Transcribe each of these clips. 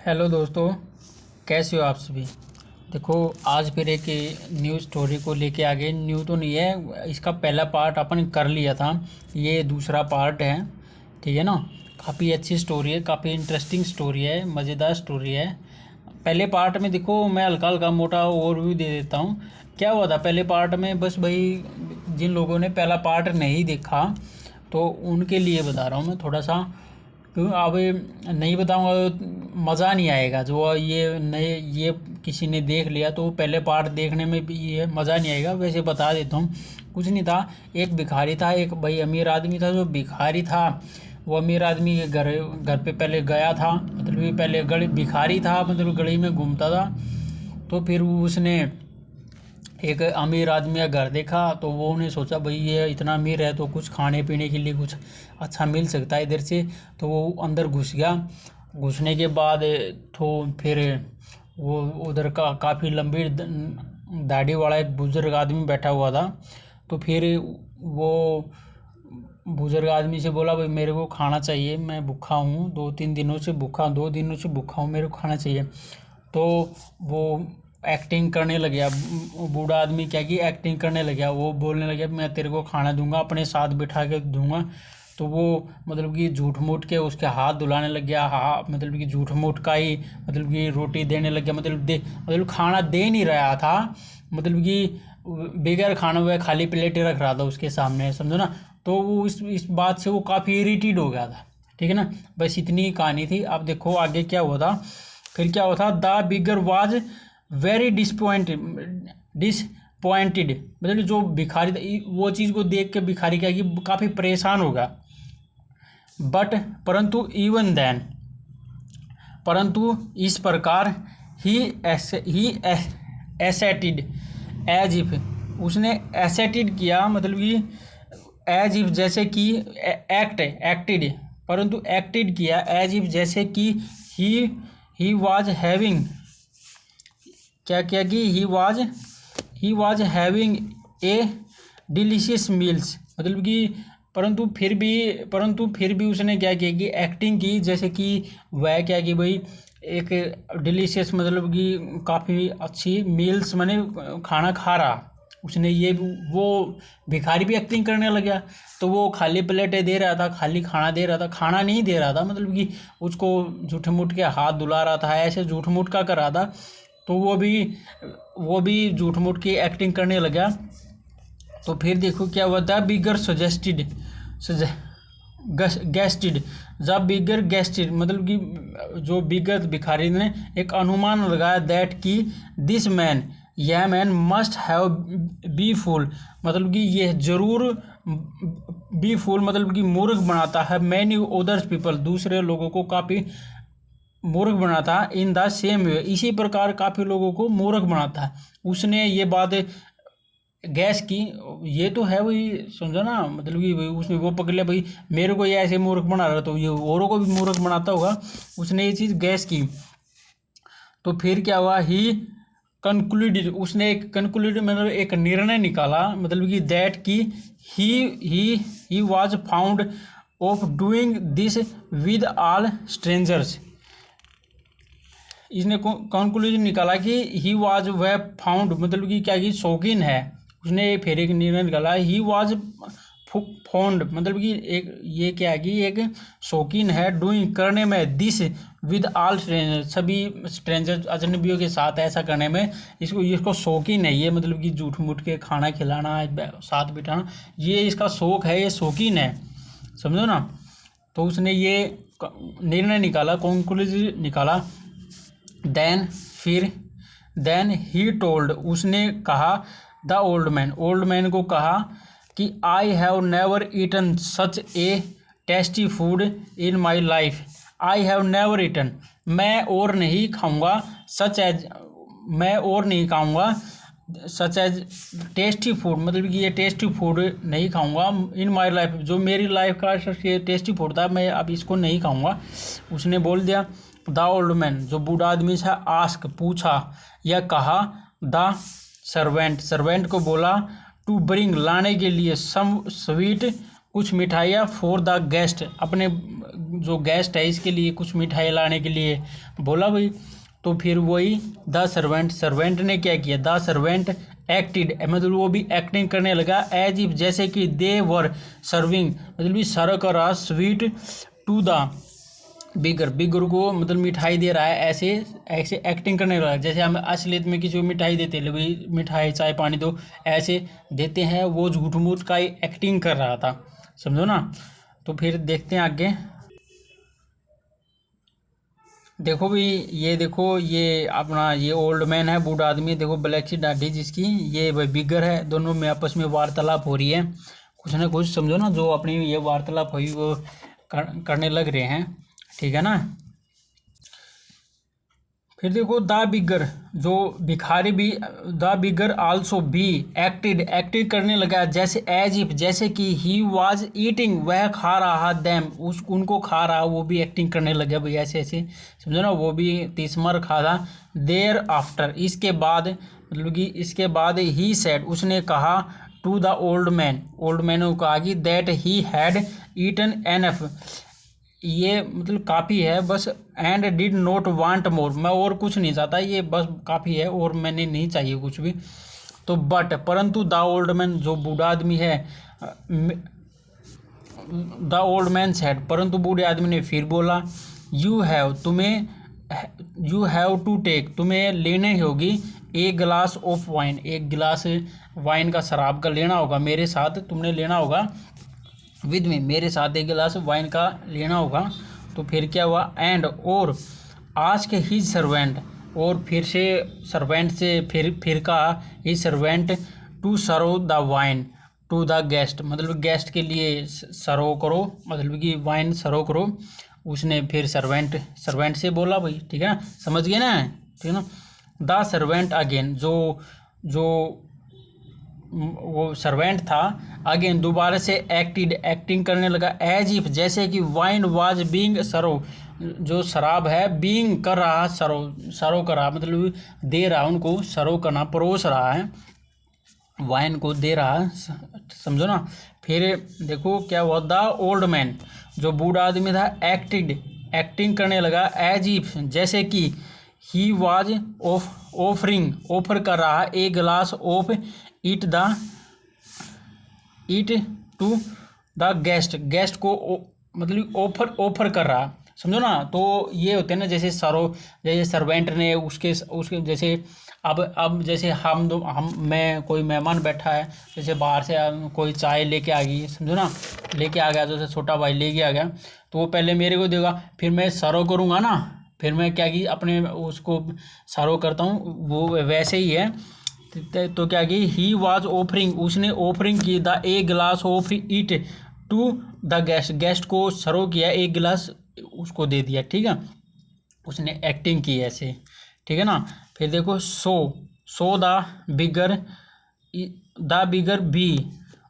Hello दोस्तों, कैसे हो आप सभी। देखो, आज फिर एक न्यू स्टोरी को लेके आ गए। न्यू तो नहीं है, इसका पहला पार्ट अपन कर लिया था, ये दूसरा पार्ट है। ठीक है ना। काफ़ी अच्छी स्टोरी है, काफ़ी इंटरेस्टिंग स्टोरी है, मज़ेदार स्टोरी है। पहले पार्ट में देखो, मैं हल्का हल्का मोटा ओवरव्यू दे देता हूँ। क्या हुआ था पहले पार्ट में, बस भाई जिन लोगों ने पहला पार्ट नहीं देखा तो उनके लिए बता रहा हूँ मैं थोड़ा सा। क्यों अब नहीं बताऊंगा तो मज़ा नहीं आएगा। जो ये नए ये किसी ने देख लिया तो पहले पार्ट देखने में भी ये मज़ा नहीं आएगा। वैसे बता देता हूँ, कुछ नहीं था। एक भिखारी था, एक भाई अमीर आदमी था। जो भिखारी था वो अमीर आदमी के घर घर पे पहले गया था। मतलब ये पहले गली भिखारी था, मतलब गली में घूमता था। तो फिर उसने एक अमीर आदमी का घर देखा तो वो उन्हें सोचा भाई ये इतना अमीर है तो कुछ खाने पीने के लिए कुछ अच्छा मिल सकता है इधर से। तो वो अंदर घुस गया। घुसने के बाद तो फिर वो उधर का काफ़ी लंबी दाढ़ी वाला एक बुजुर्ग आदमी बैठा हुआ था। तो फिर वो बुजुर्ग आदमी से बोला भाई मेरे को खाना चाहिए, मैं भूखा हूँ, 2 दिनों से भूखा हूँ, मेरे को खाना चाहिए। तो वो एक्टिंग करने लग गया। बूढ़ा आदमी क्या कि एक्टिंग करने लग गया। वो बोलने लग गया मैं तेरे को खाना दूंगा, अपने साथ बिठा के दूंगा। तो वो मतलब कि झूठ मूठ के उसके हाथ धुलाने लग गया। हाँ, मतलब कि झूठ मूठ का ही मतलब कि रोटी देने लग गया। मतलब खाना दे नहीं रहा था, मतलब कि बगैर खाना हुआ खाली प्लेट रख रहा था उसके सामने, समझो ना। तो वो इस बात से वो काफ़ी इरिटेट हो गया था। ठीक है ना। बस इतनी ही कहानी थी। अब देखो आगे क्या हुआ था। फिर क्या हुआ था, the bigger was very disappointed. मतलब जो भिखारी था वो चीज़ को देख के भिखारी क्या कि काफ़ी परेशान हो गया। बट परंतु इस प्रकार ही एसेटेड एज इफ, उसने एसेटेड किया, मतलब कि एज इफ जैसे कि एक्टेड, परंतु एक्टेड किया एज इफ जैसे कि ही वाज हैविंग, क्या क्या कि he was having a delicious meals. मतलब कि परंतु फिर भी उसने क्या किया कि एक्टिंग की जैसे कि वह क्या कि भाई एक डिलीशियस मतलब कि काफ़ी अच्छी मील्स माने खाना खा रहा। उसने ये वो भिखारी भी एक्टिंग करने लग गया। तो वो खाली प्लेटें दे रहा था, खाली खाना दे रहा था, खाना नहीं दे रहा था, मतलब कि उसको झूठ मूठ के हाथ धुला रहा था, ऐसे झूठ मूठ का कर रहा था। तो वो भी झूठ मूठ की एक्टिंग करने लगा। तो फिर देखो क्या हुआ था, बिगर गेस्टेड, जब बिगर गेस्टेड मतलब कि जो बिगर भिखारी ने एक अनुमान लगाया दैट कि दिस मैन, यह man must have B full, मतलब कि यह जरूर बी फूल मतलब कि मूर्ख बनाता है। मैनी अदर्स पीपल, दूसरे लोगों को काफ़ी मूर्ख बनाता है। इन द सेम वे, इसी प्रकार काफ़ी लोगों को मूर्ख बनाता है। उसने ये बात गैस की, ये तो है वही, समझो ना, मतलब कि भाई उसने वो पकड़ लिया भाई मेरे को ये ऐसे मूर्ख बना रहा तो ये औरों को भी मूर्ख बनाता होगा। उसने ये चीज़ गैस की। तो फिर क्या हुआ, ही कंक्लूडेड, उसने एक कंक्लूड मतलब एक निर्णय निकाला, मतलब कि दैट की he was found of doing this with all strangers. इसने कंक्लूजन निकाला कि ही वाज वह फाउंड मतलब कि क्या कि शौकीन है। उसने फिर एक निर्णय निकाला, ही वाज फाउंड मतलब कि एक ये क्या है कि एक शौकीन है डूइंग करने में दिस विद ऑल स्ट्रेंजर, सभी स्ट्रेंजर अजनबियों के साथ ऐसा करने में इसको शौकीन है। ये मतलब कि झूठ मूठ के खाना खिलाना, साथ बिठाना, ये इसका शौक है, ये शौकीन है, समझो ना। तो उसने ये निर्णय निकाला, कंक्लूजन निकाला। देन ही टोल्ड, उसने कहा द ओल्ड मैन को कहा कि I have never eaten such a tasty food in my life. I have never eaten, मैं और नहीं खाऊंगा, मैं और नहीं खाऊंगा सच एज टेस्टी फूड, मतलब कि ये टेस्टी फूड नहीं खाऊंगा इन माई लाइफ, जो मेरी लाइफ का सबसे टेस्टी फूड था मैं अब इसको नहीं खाऊंगा। उसने बोल दिया। द ओल्ड मैन, जो बूढ़ा आदमी था, आस्क, पूछा, या कहा, द सर्वेंट को बोला, टू ब्रिंग, लाने के लिए, सम स्वीट, कुछ मिठाइयाँ, फॉर द गेस्ट, अपने जो गेस्ट है इसके लिए कुछ मिठाई लाने के लिए बोला भाई। तो फिर वही द सर्वेंट ने क्या किया, द सर्वेंट एक्टेड, मतलब वो भी एक्टिंग करने लगा एज इफ, जैसे कि दे वर सर्विंग, मतलब सर्व कर रहा स्वीट टू द बिगर को मतलब मिठाई दे रहा है, ऐसे ऐसे एक्टिंग करने लगा जैसे हम असलियत में किसी को मिठाई देते हैं, भाई मिठाई चाय पानी दो, ऐसे देते हैं। वो झूठ मूठ का ही एक्टिंग कर रहा था, समझो ना। तो फिर देखते हैं आगे। देखो भी ये देखो, ये अपना ये ओल्ड मैन है, बूढ़ा आदमी, देखो ब्लैक सी दाढ़ी जिसकी, ये भाई बिगर है। दोनों में आपस में वार्तालाप हो रही है, कुछ ना कुछ समझो ना, जो अपनी ये वार्तालाप हुई वो करने लग रहे हैं, ठीक है ना। फिर देखो द बिगर, जो भिखारी भी, द बिगर आल्सो भी एक्टेड करने लगा जैसे एज इफ, जैसे कि ही वाज ईटिंग, वह खा रहा देम, उस उनको खा रहा, वो भी एक्टिंग करने लगा भाई ऐसे ऐसे, समझो ना। वो भी तीसमर खा रहा। देयर आफ्टर, इसके बाद, मतलब कि इसके बाद ही सेड, उसने कहा टू द ओल्ड मैन को कहा कि that he had eaten enough, ये मतलब काफ़ी है बस, and did not want more, मैं और कुछ नहीं चाहता, ये बस काफ़ी है और मैंने नहीं चाहिए कुछ भी। तो बट, परंतु द ओल्ड मैन, जो बूढ़ा आदमी है, द ओल्ड मैन सेड, परंतु बूढ़े आदमी ने फिर बोला, यू हैव टू टेक, तुम्हें लेने होगी ए ग्लास ऑफ वाइन, एक गिलास वाइन का, शराब का लेना होगा मेरे साथ, तुमने लेना होगा विद में, मेरे साथ एक गिलास वाइन का लेना होगा। तो फिर क्या हुआ, एंड और आस्क हिज सर्वेंट, और फिर से सर्वेंट से फिर कहा his servant to serve the wine to the guest, मतलब गेस्ट के लिए सर्व करो, मतलब कि वाइन सर्व करो। उसने फिर सर्वेंट से बोला भाई, ठीक है ना, समझ गए ना, ठीक है ना। द सर्वेंट अगेन, जो वो सर्वेंट था, अगेन दोबारा से एक्टिंग करने लगा एज इफ, जैसे कि वाइन वाज बीइंग सर्व, जो शराब है बीइंग कर रहा, सर्व कर रहा, मतलब दे रहा, उनको सर्व करना, परोस रहा है, वाइन को दे रहा, समझो ना। फिर देखो क्या हुआ, द ओल्ड मैन, जो बूढ़ा आदमी था, एक्टिंग करने लगा एज इफ, जैसे कि ही वाज ऑफर कर रहा a glass of it to the guest को मतलब ऑफर कर रहा, समझो ना। तो ये होते हैं ना, जैसे जैसे सर्वेंट ने उसके जैसे अब जैसे मैं कोई मेहमान बैठा है, जैसे बाहर से कोई चाय लेके आ गई, समझो ना, लेके आ गया, जैसे छोटा भाई लेके आ गया, तो वो पहले मेरे को देगा, फिर मैं सर्व करूँगा ना, फिर मैं क्या की अपने उसको सर्व करता हूँ, वो वैसे ही है। तो क्या की ही वाज ऑफरिंग, उसने ऑफरिंग की the a glass of it to the guest को सर्व किया, एक गिलास उसको दे दिया, ठीक है, उसने एक्टिंग की ऐसे, ठीक है ना। फिर देखो सो द बिगर बी,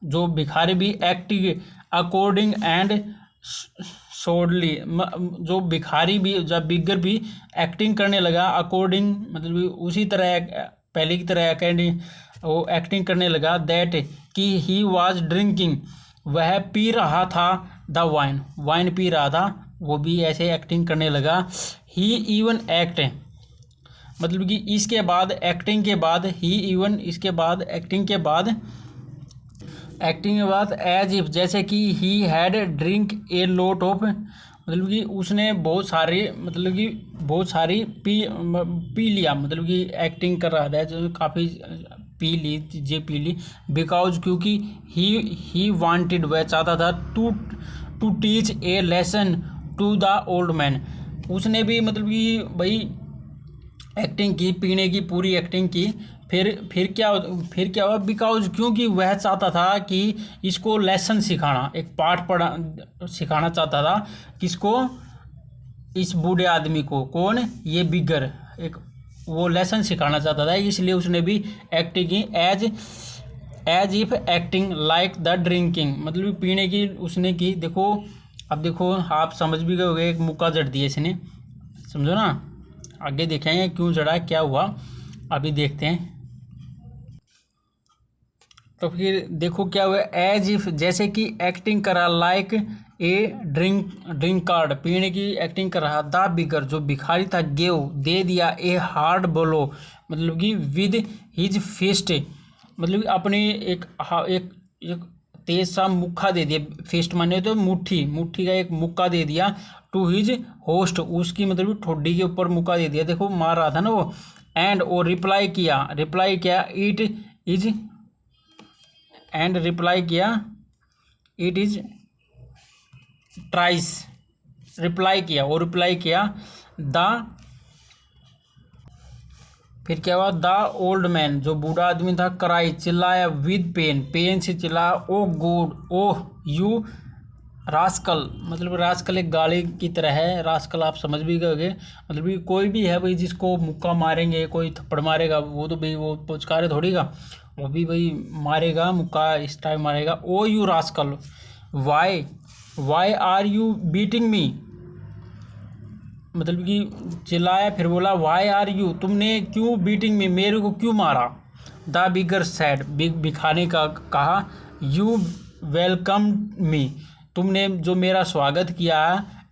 जो भिखारी भी एक्टिंग अकॉर्डिंग एंड सोडली, जो भिखारी भी, जब बिगर भी एक्टिंग करने लगा अकॉर्डिंग, मतलब उसी तरह पहले की तरह अकॉर्डिंग वो एक्टिंग करने लगा, दैट कि ही वाज ड्रिंकिंग, वह पी रहा था द वाइन पी रहा था, वो भी ऐसे एक्टिंग करने लगा। ही इवन एक्ट, मतलब कि इसके बाद एक्टिंग के बाद इसके बाद एक्टिंग के बाद एज इफ, जैसे कि he had drink A lot of, मतलब कि उसने बहुत सारी पी लिया, मतलब कि एक्टिंग कर रहा था जो काफ़ी पी ली चीज़ें पी ली, बिकॉज क्योंकि ही वांटेड, वह चाहता था to teach a lesson to the old man, उसने भी मतलब कि भाई एक्टिंग की, पीने की पूरी एक्टिंग की। फिर क्या हुआ, बिकॉज क्योंकि वह चाहता था कि इसको लेसन सिखाना, एक पाठ सिखाना चाहता था, किसको, इस बूढ़े आदमी को, कौन, ये बिगर, एक वो लेसन सिखाना चाहता था, इसलिए उसने भी एक्टिंग की as if acting like the drinking, मतलब पीने की उसने की। देखो अब देखो आप समझ भी गए होंगे, एक मुक्का जड़ दिया इसने, समझो ना। आगे देखेंगे क्यों जड़ा, क्या हुआ, अभी देखते हैं। तो फिर देखो क्या हुआ, एज इफ, जैसे कि एक्टिंग करा, लाइक ए ड्रिंक कार्ड पीने की एक्टिंग कर रहा। द बिगर जो भिखारी था, गेव दे दिया, ए हार्ड ब्लो मतलब कि विद हिज फिस्ट मतलब कि अपने एक तेज सा मुक्का दे दिया। फिस्ट माने तो मुट्ठी का एक मुक्का दे दिया। टू हिज होस्ट उसकी मतलब कि ठोडी के ऊपर मुक्का दे दिया। देखो मार रहा था ना वो। एंड और रिप्लाई किया इट इज एंड रिप्लाई किया इट इज ट्राइस रिप्लाई किया द फिर क्या हुआ। द ओल्ड मैन जो बूढ़ा आदमी था, कराई चिल्लाया, विद पेन से चिल्लाया, ओ गॉड ओह यू रास्कल मतलब रास्कल एक गाली की तरह है। रास्कल आप समझ भी गए मतलब कि कोई भी है भाई जिसको मुक्का मारेंगे, कोई थप्पड़ मारेगा, वो तो भाई वो पुचकारे थोड़ी का, वो भी भाई मारेगा मुक्का, इस टाइम मारेगा। Oh you rascal why are you beating me मतलब कि चिल्लाया। फिर बोला वाई आर यू तुमने क्यों बीटिंग मी मेरे को क्यों मारा। द बिगर सैड भिखाने का कहा, यू वेलकम मी तुमने जो मेरा स्वागत किया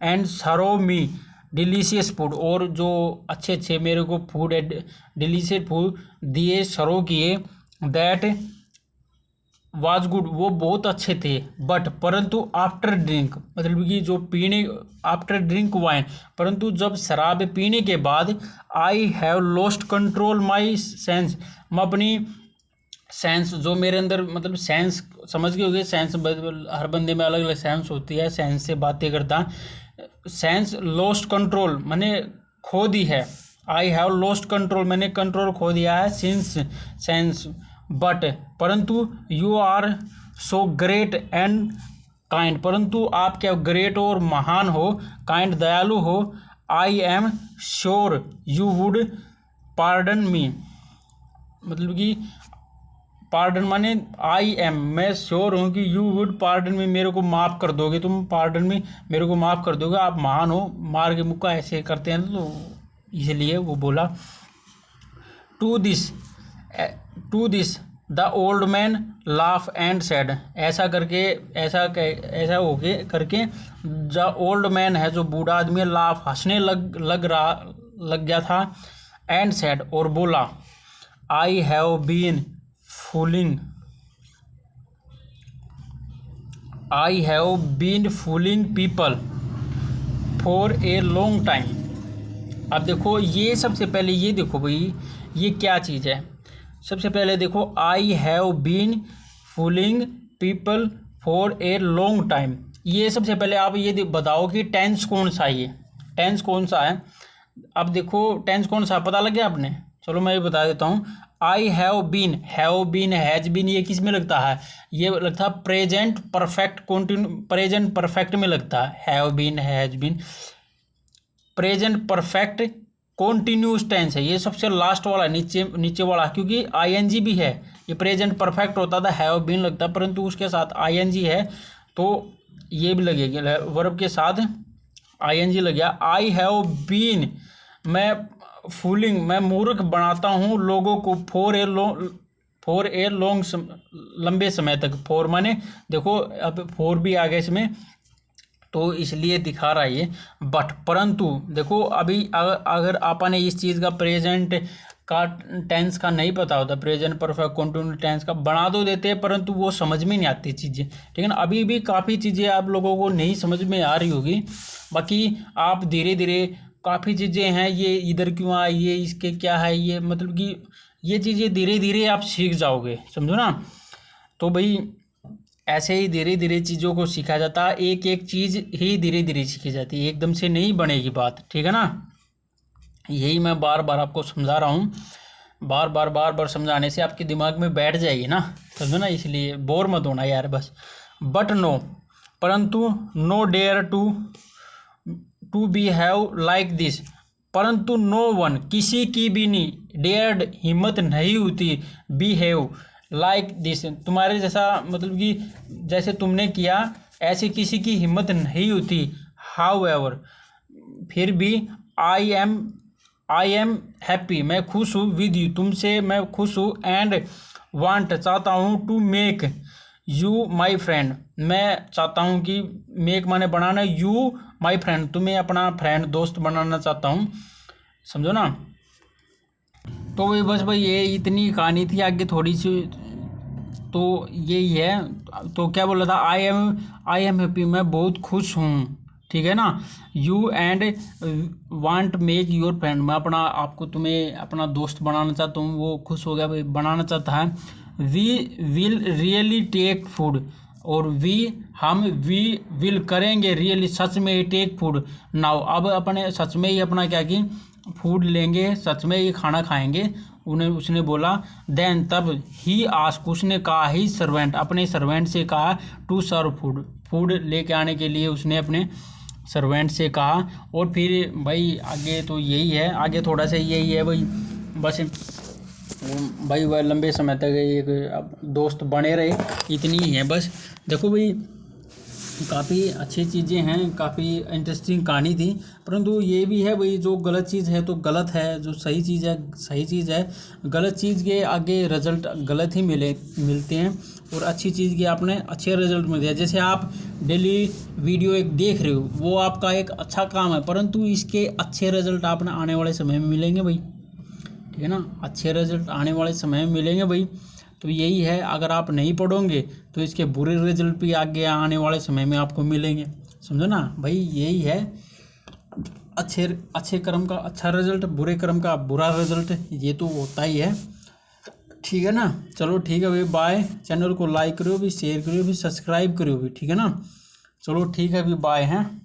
and serve me delicious food और जो अच्छे मेरे को फूड डिलीशियस फूड दिए, सर्व किए। दैट वाज गुड वो बहुत अच्छे थे। बट परंतु आफ्टर ड्रिंक मतलब कि जो पीने आफ्टर ड्रिंक वाइन परंतु जब शराब पीने के बाद, आई have lost control my sense मैं अपनी सेंस जो मेरे अंदर मतलब सेंस समझ गए होगे। सेंस हर बंदे में अलग अलग सेंस होती है, सेंस से बातें करता। सेंस लॉस्ट कंट्रोल मैंने खो दी है। आई हैव लॉस्ट कंट्रोल मैंने कंट्रोल खो दिया है। सिंस सेंस बट परंतु you are so great and kind परंतु आप क्या ग्रेट और महान हो, काइंड दयालु हो। I am sure you would pardon me मतलब कि पार्डन माने आई एम मैं श्योर हूँ कि यू वुड पार्डन मी मेरे को माफ़ कर दोगे तुम। पार्डन मी मेरे को माफ़ कर दोगे, आप महान हो। मार के मुक्का ऐसे करते हैं तो इसलिए वो बोला। To this the old man laugh and said ऐसा हो के करके द ओल्ड मैन है जो बूढ़ा आदमी लाफ हंसने लग गया था। एंड सेड और बोला, I have been fooling people for a long time. अब देखो ये सबसे पहले ये देखो भाई ये क्या चीज़ है। सबसे पहले देखो I have been fooling people for a long time. ये सबसे पहले आप ये बताओ कि टेंस कौन सा है, ये टेंस कौन सा है। अब देखो टेंस कौन सा पता लग गया आपने। चलो मैं ये बता देता हूँ। I have been has been ये किस में लगता है, ये लगता है प्रेजेंट परफेक्ट प्रेजेंट परफेक्ट में लगता है। Have been has been present perfect continuous tense है, ये सबसे लास्ट वाला नीचे वाला क्योंकि आईएनजी भी है। ये प्रेजेंट परफेक्ट होता था हैव बीन लगता परंतु उसके साथ आईएनजी है तो ये भी लगेगी वर्ब के साथ आईएनजी लग गया। आई हैव बीन मैं फूलिंग मैं मूर्ख बनाता हूँ लोगों को फॉर ए लॉन्ग लंबे समय तक। फॉर माने देखो अब फॉर भी आ गया इसमें तो इसलिए दिखा रहा है ये। बट परंतु देखो अभी अगर आपने इस चीज़ का प्रेजेंट का टेंस का नहीं पता होता, प्रेजेंट परफेक्ट कंटिन्यूस टेंस का बना दो देते हैं परंतु वो समझ में नहीं आती चीज़ें। ठीक है ना। अभी भी काफ़ी चीज़ें आप लोगों को नहीं समझ में आ रही होगी, बाकी आप धीरे धीरे काफ़ी चीज़ें हैं ये इधर क्यों आई, ये इसके क्या है, ये मतलब कि ये चीज़ें धीरे धीरे आप सीख जाओगे, समझो ना। तो भाई ऐसे ही धीरे धीरे चीज़ों को सीखा जाता है, एक एक चीज़ ही धीरे धीरे सीखी जाती है, एकदम से नहीं बनेगी बात। ठीक है ना। यही मैं बार बार आपको समझा रहा हूँ, बार बार समझाने से आपके दिमाग में बैठ जाएगी ना, समझो ना। इसलिए बोर मत होना यार बस। बट नो परंतु no dare to be have like this परंतु नो वन किसी की भी नहीं डेयर्ड हिम्मत नहीं होती बिहेव लाइक दिस तुम्हारे जैसा मतलब कि जैसे तुमने किया ऐसे किसी की हिम्मत नहीं होती। हाउ एवर फिर भी आई एम हैप्पी मैं खुश हूँ विद यू तुमसे मैं खुश हूँ। एंड वांट चाहता हूँ to make you my friend, मैं चाहता हूँ कि मेक माने बनाना, यू माई फ्रेंड, तुम्हें अपना फ्रेंड दोस्त बनाना चाहता हूँ, समझो ना। तो वही बस भाई ये इतनी कहानी थी, आगे थोड़ी सी तो यही है। तो क्या बोल रहा था, आई एम हैप्पी, मैं बहुत खुश हूँ, ठीक है ना। You and want make your friend, मैं अपना आपको तुम्हें अपना दोस्त बनाना चाहता हूँ, वो खुश हो गया भाई, बनाना चाहता है। We will really take food, और वी विल करेंगे रियली सच में ही टेक फूड नाउ, अब अपने सच में ही अपना क्या कि फूड लेंगे, सच में ही खाना खाएंगे। उन्हें उसने बोला, देन तब ही आस्क, उसने कहा, ही सर्वेंट, अपने सर्वेंट से कहा, टू सर्व फूड, फूड लेके आने के लिए उसने अपने सर्वेंट से कहा। और फिर भाई आगे तो यही है, आगे थोड़ा सा यही है भाई, बस भाई वह लंबे समय तक एक अब दोस्त बने रहे, इतनी ही है बस। देखो भाई काफ़ी अच्छी चीज़ें हैं, काफ़ी इंटरेस्टिंग कहानी थी, परंतु ये भी है भाई, जो गलत चीज़ है तो गलत है, जो सही चीज़ है सही चीज़ है। गलत चीज़ के आगे रिजल्ट गलत ही मिलते हैं, और अच्छी चीज़ के आपने अच्छे रिजल्ट मिलते हैं। जैसे आप डेली वीडियो एक देख रहे हो, वो आपका एक अच्छा काम है, परंतु इसके अच्छे रिजल्ट आपने आने वाले समय में मिलेंगे भाई, ठीक है ना, अच्छे रिजल्ट आने वाले समय में मिलेंगे भाई। तो यही है, अगर आप नहीं पढ़ोगे तो इसके बुरे रिजल्ट भी आगे आने वाले समय में आपको मिलेंगे, समझो ना भाई। यही है, अच्छे कर्म का अच्छा रिजल्ट, बुरे कर्म का बुरा रिजल्ट, ये तो होता ही है, ठीक है ना। चलो ठीक है भाई, बाय। चैनल को लाइक करो भी, शेयर करो भी, सब्सक्राइब करो भी, ठीक है ना। चलो ठीक है अभी, बाय हैं।